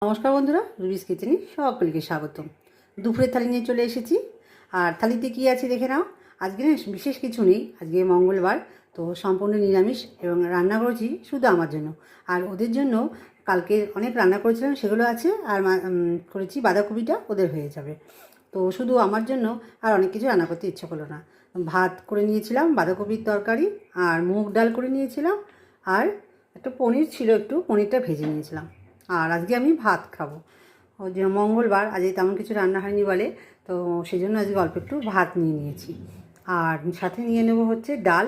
নমস্কার বন্ধুরা, রুবিস কিচেনে সকলকে স্বাগতম। দুপুরের থালি নিয়ে চলে এসেছি। আর থালিতে কি আছে দেখে নাও। আজকে বিশেষ কিছু নেই, আজকে মঙ্গলবার, তো সম্পূর্ণ নিরামিষ এবং রান্না করেছি শুধু আমার জন্য। আর ওদের জন্য কালকে অনেক রান্না করেছিলাম, সেগুলো আছে। আর করেছি বাঁধাকপিটা, ওদের হয়ে যাবে। তো শুধু আমার জন্য আর অনেক কিছু রান্না করতে ইচ্ছে করলো না। ভাত করে নিয়েছিলাম, বাঁধাকপির তরকারি, আর মুগ ডাল করে নিয়েছিলাম, আর একটা পনির ছিল, একটু পনিরটা ভেজে নিয়েছিলাম। আর আজকে আমি ভাত খাবো। ওই যে মঙ্গলবার, আজকে তেমন কিছু রান্না হয়নি বলে, তো সেই জন্য আজকে অল্প একটু ভাত নিয়ে নিয়েছি। আর সাথে নিয়ে নেব হচ্ছে ডাল,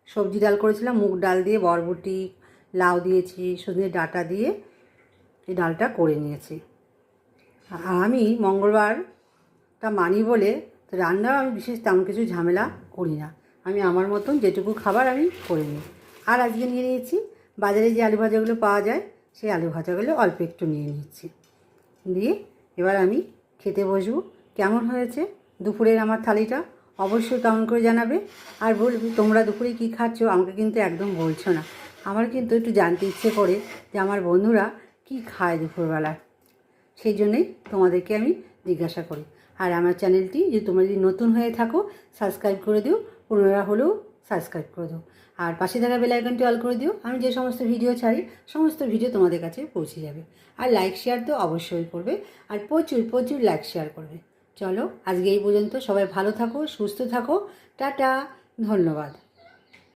সবজি ডাল করেছিলাম মুগ ডাল দিয়ে, বরবটি, লাউ দিয়েছি, সজনে ডাঁটা দিয়ে এই ডালটা করে নিয়েছি। আর আমি মঙ্গলবারটা মানি বলে তো রান্না আমি বিশেষ তেমন কিছু ঝামেলা করি না। আমি আমার মতন যেটুকু খাবার আমি করে নিই। আর আজকে নিয়ে নিয়েছি বাজারে যে আলু ভাজাগুলো পাওয়া যায়, সেই আলু ভাজাগুলো অল্প একটু নিয়ে নিচ্ছি। দিয়ে এবার আমি খেতে বসবো। কেমন হয়েছে দুপুরের আমার থালিটা অবশ্যই কমেন্ট করে জানাবে। আর বলবি তোমরা দুপুরে কী খাচ্ছ, আমাকে কিন্তু একদম বলছো না। আমার কিন্তু একটু জানতে ইচ্ছে করে যে আমার বন্ধুরা কী খায় দুপুরবেলায়, সেই জন্যই তোমাদেরকে আমি জিজ্ঞাসা করি। আর আমার চ্যানেলটি যদি তোমরা যদি নতুন হয়ে থাকো, সাবস্ক্রাইব করে দিও, পুনরা হলেও সাবস্ক্রাইব করে দিও। আর পাশে থাকা বেল আইকনটি অল করে দিও। আমি যে সমস্ত ভিডিও ছাড়ি সমস্ত ভিডিও তোমাদের কাছে পৌঁছে যাবে। আর লাইক শেয়ার তো অবশ্যই করবে, আর প্রচুর প্রচুর লাইক শেয়ার করবে। চলো আজকে এই পর্যন্ত, সবাই ভালো থাকো, সুস্থ থাকো, টাটা, ধন্যবাদ।